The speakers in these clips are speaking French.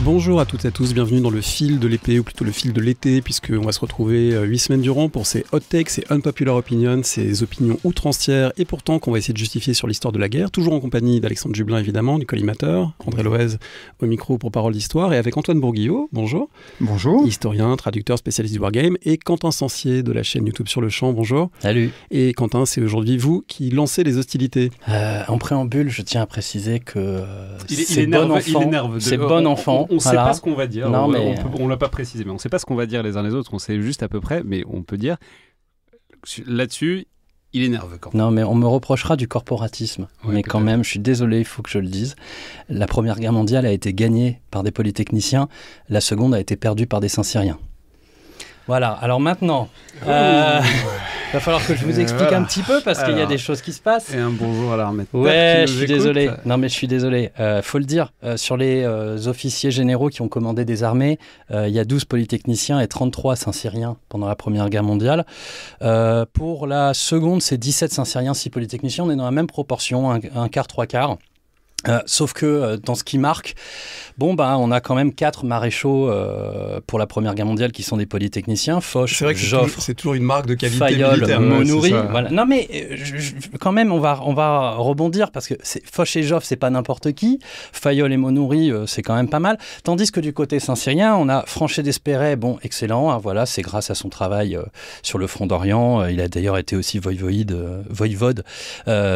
Bonjour à toutes et à tous, bienvenue dans le fil de l'épée, ou plutôt le fil de l'été, puisqu'on va se retrouver 8 semaines durant pour ces hot takes, ces unpopular opinions, ces opinions outrancières, et pourtant qu'on va essayer de justifier sur l'histoire de la guerre, toujours en compagnie d'Alexandre Jublin évidemment, du collimateur, André Loez au micro pour Parole d'Histoire, et avec Antoine Bourguillot, bonjour. Bonjour. Historien, traducteur, spécialiste du wargame, et Quentin Sancier de la chaîne YouTube Sur le Champ, bonjour. Salut. Et Quentin, c'est aujourd'hui vous qui lancez les hostilités. En préambule, je tiens à préciser que c'est bon enfant. C'est bon enfant. On ne sait pas ce qu'on va dire. Non, on l'a pas précisé, mais on ne sait pas ce qu'on va dire les uns les autres. On sait juste à peu près, mais on peut dire là-dessus, il est nerveux quand même. Non, mais on me reprochera du corporatisme. Ouais, mais quand même, je suis désolé, il faut que je le dise. La Première Guerre mondiale a été gagnée par des polytechniciens. La Seconde a été perdue par des Saint-Cyriens. Voilà, alors maintenant, il va falloir que je vous explique un petit peu parce qu'il y a des choses qui se passent. Et un bonjour à l'armée de terre. Ouais, je suis désolé. Non, mais je suis désolé. Faut le dire, sur les officiers généraux qui ont commandé des armées, il y a 12 polytechniciens et 33 Saint-Cyriens pendant la Première Guerre mondiale. Pour la Seconde, c'est 17 Saint-Cyriens, 6 polytechniciens. On est dans la même proportion, un quart, trois quarts. Sauf que dans ce qui marque, on a quand même 4 maréchaux pour la Première Guerre mondiale qui sont des polytechniciens. Foch, c'est vrai que Joffre, c'est toujours une marque de qualité Fayolle, militaire. Monoury. Voilà. Non mais quand même on va rebondir parce que Foch et Joffre c'est pas n'importe qui. Fayolle et Monoury c'est quand même pas mal. Tandis que du côté Saint-Cyrien on a Franchet d'Espéret, excellent. Hein, voilà, c'est grâce à son travail sur le front d'Orient. Il a d'ailleurs été aussi voïvode,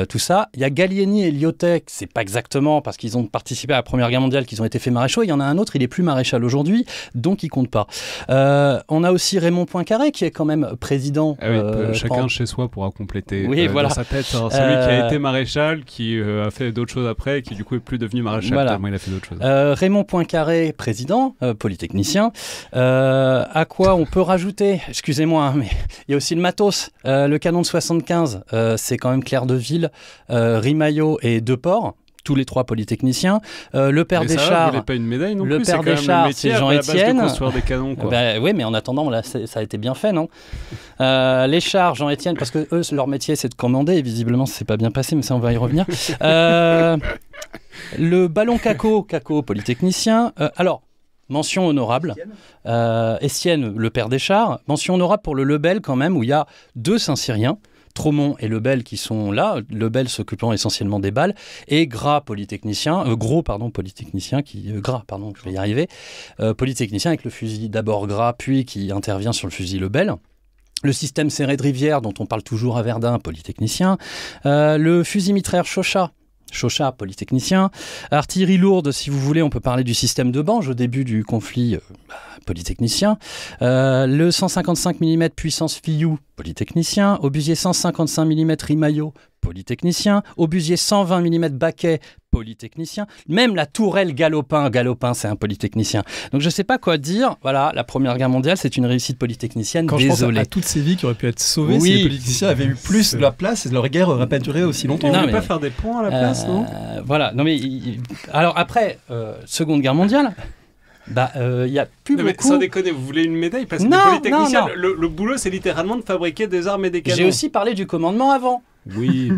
tout ça. Il y a Gallieni et Lyotek, c'est pas exactement parce qu'ils ont participé à la Première Guerre mondiale qu'ils ont été faits maréchaux. Il y en a un autre, il est plus maréchal aujourd'hui, donc il compte pas. On a aussi Raymond Poincaré qui est quand même président. Chacun chez soi pourra compléter voilà. dans sa tête. Celui qui a été maréchal, qui a fait d'autres choses après, et qui du coup est plus devenu maréchal tellement il a fait d'autres choses. Raymond Poincaré, président, polytechnicien. À quoi on peut rajouter, excusez-moi, mais il y a aussi le matos. Le canon de 75, c'est quand même Claire de Ville, Rimaillot et Deport. Tous les 3 polytechniciens. Le père des chars. Vous n'avez pas une médaille non plus. Le père des chars, c'est Jean-Étienne. De construire des canons, quoi. Oui, mais en attendant, là, ça a été bien fait, non les chars, Jean-Étienne, parce que eux, leur métier, c'est de commander. Et visiblement, ça s'est pas bien passé, mais ça, on va y revenir. Le ballon Caco, polytechnicien. Alors. Mention honorable, Estienne, le père des chars. Mention honorable pour le Lebel quand même, où il y a 2 Saint-Cyriens, Tromont et Lebel qui sont là, Lebel s'occupant essentiellement des balles, et Gros polytechnicien, je vais y arriver, polytechnicien avec le fusil d'abord Gras, puis qui intervient sur le fusil Lebel. Le système serré de rivière, dont on parle toujours à Verdun, polytechnicien. Le fusil mitrailleur Chauchat, polytechnicien. Artillerie lourde, si vous voulez, on peut parler du système de Bange au début du conflit, polytechnicien. Le 155 mm puissance Fillou, polytechnicien. Obusier 155 mm Rimaillot, polytechnicien. Obusier 120 mm Baquet, polytechnicien. Même la tourelle Galopin, c'est un polytechnicien. Donc je ne sais pas quoi dire. Voilà, la Première Guerre mondiale, c'est une réussite polytechnicienne. Quand désolé. je pense à toutes ces vies qui auraient pu être sauvées si les polytechniciens avaient eu plus de la place et leur guerre aurait pas duré aussi longtemps. On ne peut pas faire des ponts à la place, non ? Voilà. Non mais alors après, Seconde Guerre mondiale. Il y a plus beaucoup. Mais sans déconner, vous voulez une médaille parce que les polytechniciens, le boulot, c'est littéralement de fabriquer des armes et des canons. J'ai aussi parlé du commandement avant. Oui.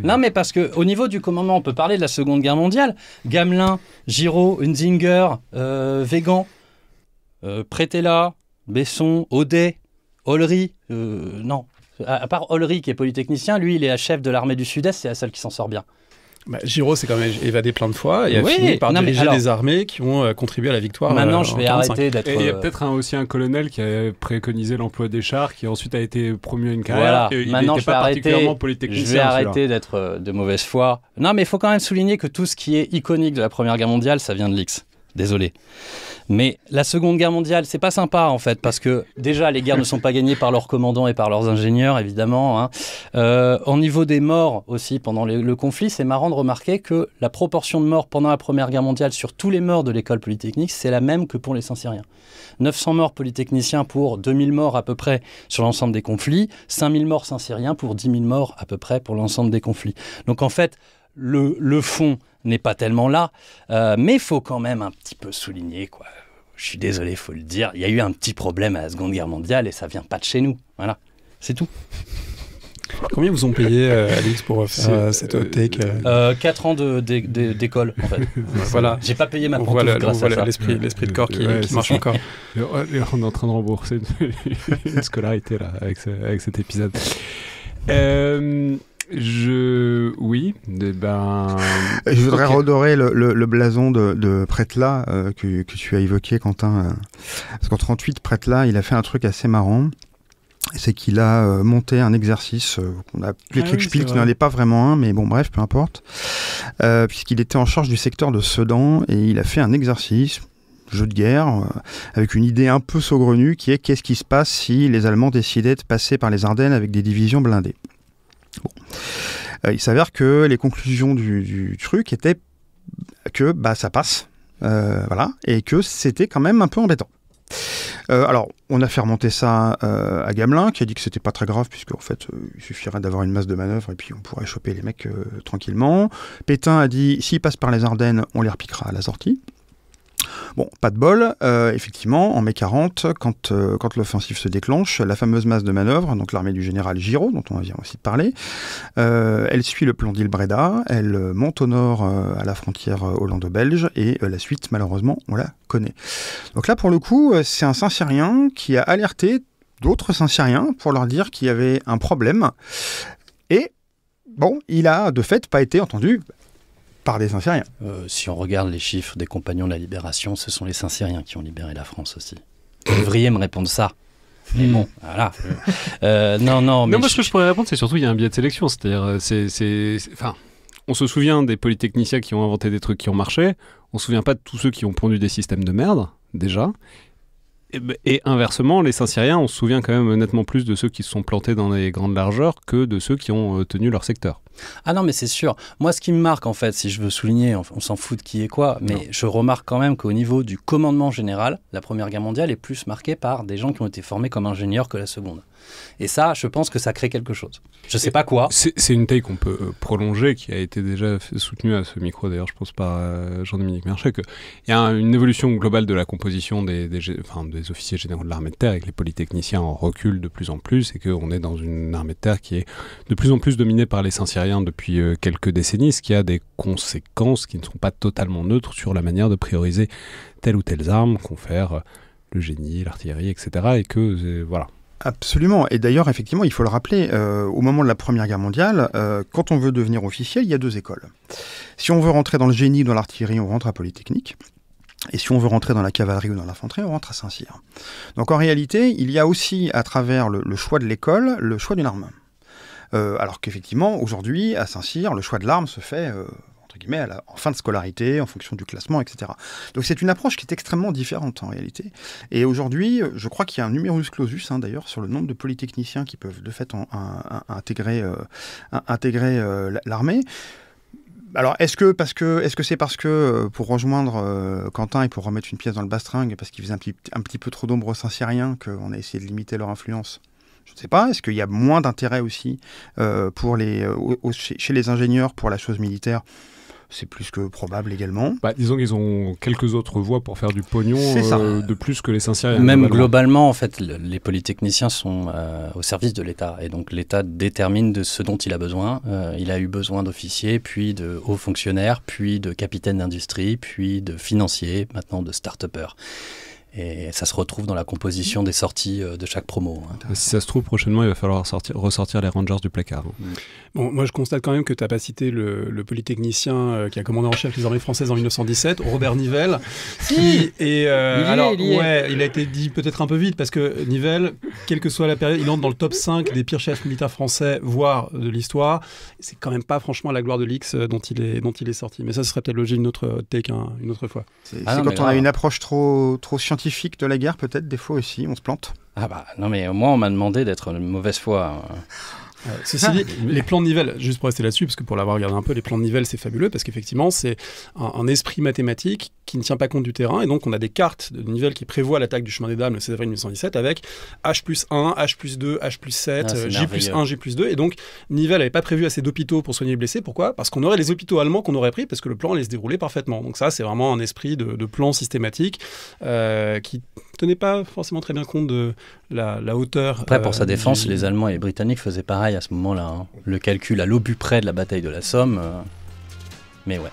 Non, mais parce qu'au niveau du commandement, on peut parler de la Seconde Guerre mondiale. Gamelin, Giraud, Hunzinger, Végan, Prétella, Besson, Audet, Ollery. Non, à part Ollery qui est polytechnicien, lui, il est chef de l'armée du Sud-Est, c'est la seule qui s'en sort bien. Giraud s'est quand même évadé plein de fois et a fini par diriger des armées qui ont contribué à la victoire. Maintenant, je vais arrêter d'être... Et il y a peut-être aussi un colonel qui a préconisé l'emploi des chars, qui ensuite a été promu à une carrière. Voilà. Maintenant, je vais arrêter d'être de mauvaise foi. Non, mais il faut quand même souligner que tout ce qui est iconique de la Première Guerre mondiale, ça vient de l'X. Désolé. Mais la Seconde Guerre mondiale, c'est pas sympa en fait, parce que déjà les guerres ne sont pas gagnées par leurs commandants et par leurs ingénieurs, évidemment. Hein. Au niveau des morts aussi pendant le conflit, c'est marrant de remarquer que la proportion de morts pendant la Première Guerre mondiale sur tous les morts de l'école polytechnique, c'est la même que pour les Saint-Cyriens. 900 morts polytechniciens pour 2000 morts à peu près sur l'ensemble des conflits, 5000 morts Saint-Cyriens pour 10 000 morts à peu près pour l'ensemble des conflits. Donc en fait, le fond n'est pas tellement là, mais il faut quand même un petit peu souligner, quoi. Je suis désolé, il faut le dire, il y a eu un petit problème à la Seconde Guerre mondiale et ça vient pas de chez nous. Voilà, c'est tout. Combien vous ont payé, Alix, pour faire cette hot take 4 ans d'école, en fait. Voilà. J'ai pas payé ma pantoufle grâce à ça. L'esprit de corps qui marche encore. On est en train de rembourser une scolarité là, avec cet épisode. Je voudrais redorer le blason de Pretla que tu as évoqué, Quentin. Parce qu'en 38, Pretla, il a fait un truc assez marrant. C'est qu'il a monté un exercice qu'on a appelé Kriegspiel, qui n'en est pas vraiment un, mais bon, bref, peu importe. Puisqu'il était en charge du secteur de Sedan, et il a fait un exercice, jeu de guerre, avec une idée un peu saugrenue, qui est qu'est-ce qui se passe si les Allemands décidaient de passer par les Ardennes avec des divisions blindées. Bon. Il s'avère que les conclusions du truc étaient que ça passe, voilà, et que c'était quand même un peu embêtant. Alors, on a fait remonter ça à Gamelin, qui a dit que c'était pas très grave, puisqu'en fait, il suffirait d'avoir une masse de manœuvre et puis on pourrait choper les mecs tranquillement. Pétain a dit, s'ils passent par les Ardennes, on les repiquera à la sortie. Bon, pas de bol, effectivement, en mai 40, quand l'offensive se déclenche, la fameuse masse de manœuvre, donc l'armée du général Giraud, dont on vient aussi de parler, elle suit le plan d'Il-Breda, elle monte au nord à la frontière hollando-belge, et la suite, malheureusement, on la connaît. Donc là, pour le coup, c'est un Saint-Cyrien qui a alerté d'autres Saint-Cyriens pour leur dire qu'il y avait un problème, et bon, il a de fait pas été entendu par des Saint-Cyriens. Si on regarde les chiffres des compagnons de la Libération, ce sont les Saint-Cyriens qui ont libéré la France aussi. Vous devriez me répondre ça. Mais bon, voilà. Non, mais moi, ce que je pourrais répondre, c'est surtout il y a un biais de sélection. C'est-à-dire, on se souvient des polytechniciens qui ont inventé des trucs qui ont marché. On se souvient pas de tous ceux qui ont pondu des systèmes de merde, déjà. Et inversement, les Saint-Cyriens, on se souvient quand même nettement plus de ceux qui se sont plantés dans les grandes largeurs que de ceux qui ont tenu leur secteur. Ah non, mais c'est sûr. Moi, ce qui me marque, en fait, si je veux souligner, on s'en fout de qui est quoi, mais je remarque quand même qu'au niveau du commandement général, la Première Guerre mondiale est plus marquée par des gens qui ont été formés comme ingénieurs que la Seconde. Et ça, je pense que ça crée quelque chose. Je sais pas quoi. C'est une taille qu'on peut prolonger, qui a été déjà soutenue à ce micro, d'ailleurs, je pense, par Jean-Dominique Merchet, qu'il y a une évolution globale de la composition des officiers généraux de l'armée de terre, avec les polytechniciens en recul de plus en plus, et qu'on est dans une armée de terre qui est de plus en plus dominée par les Saint-Cyriens depuis quelques décennies, ce qui a des conséquences qui ne sont pas totalement neutres sur la manière de prioriser telle ou telle arme, confère le génie, l'artillerie, etc. Et que, voilà. Absolument. Et d'ailleurs, effectivement, il faut le rappeler, au moment de la Première Guerre mondiale, quand on veut devenir officiel, il y a 2 écoles. Si on veut rentrer dans le génie ou dans l'artillerie, on rentre à Polytechnique. Et si on veut rentrer dans la cavalerie ou dans l'infanterie, on rentre à Saint-Cyr. Donc en réalité, il y a aussi, à travers le choix de l'école, le choix d'une arme. Alors qu'effectivement, aujourd'hui, à Saint-Cyr, le choix de l'arme se fait... entre guillemets, en fin de scolarité, en fonction du classement, etc. Donc c'est une approche qui est extrêmement différente en réalité. Et aujourd'hui, je crois qu'il y a un numerus clausus, d'ailleurs, sur le nombre de polytechniciens qui peuvent de fait intégrer l'armée. Alors, est-ce que c'est parce que, pour rejoindre Quentin et pour remettre une pièce dans le bastringue, parce qu'il faisait un petit peu trop d'ombre aux Saint-Cyriens, qu'on a essayé de limiter leur influence ? Je ne sais pas. Est-ce qu'il y a moins d'intérêt aussi chez les ingénieurs pour la chose militaire ? C'est plus que probable également. Disons qu'ils ont quelques autres voies pour faire du pognon de plus que les Saint-Cyriens. Même globalement, en fait, les polytechniciens sont au service de l'État. Et donc l'État détermine de ce dont il a besoin. Il a eu besoin d'officiers, puis de hauts fonctionnaires, puis de capitaines d'industrie, puis de financiers, maintenant de start-upers. Et ça se retrouve dans la composition des sorties de chaque promo. Si ça se trouve, prochainement, il va falloir ressortir les Rangers du placard. Bon, moi, je constate quand même que tu n'as pas cité le polytechnicien qui a commandé en chef les armées françaises en 1917, Robert Nivelle. Si il a été dit peut-être un peu vite, parce que Nivelle, quelle que soit la période, il entre dans le top 5 des pires chefs militaires français, voire de l'histoire. C'est quand même pas franchement la gloire de l'X dont il est sorti. Mais ça, ce serait peut-être l'objet d'une autre take une autre fois. C'est quand on a une approche trop scientifique de la guerre, peut-être, des fois aussi, on se plante. Non, mais moi, on m'a demandé d'être une mauvaise foi. Ceci dit, les plans de Nivelle, juste pour rester là-dessus, parce que pour l'avoir regardé un peu, les plans de Nivelle, c'est fabuleux, parce qu'effectivement, c'est un esprit mathématique qui ne tient pas compte du terrain, et donc on a des cartes de Nivelle qui prévoient l'attaque du chemin des Dames le 16 avril 1917, avec H plus 1, H plus 2, H plus 7, J plus 1, J plus 2, et donc Nivelle n'avait pas prévu assez d'hôpitaux pour soigner les blessés. Pourquoi ? Parce qu'on aurait les hôpitaux allemands qu'on aurait pris, parce que le plan allait se dérouler parfaitement. Donc ça, c'est vraiment un esprit de plan systématique qui tenait pas forcément très bien compte de la hauteur. Après, pour sa défense, les Allemands et les Britanniques faisaient pareil à ce moment-là. Le calcul à l'obus près de la bataille de la Somme. Mais ouais.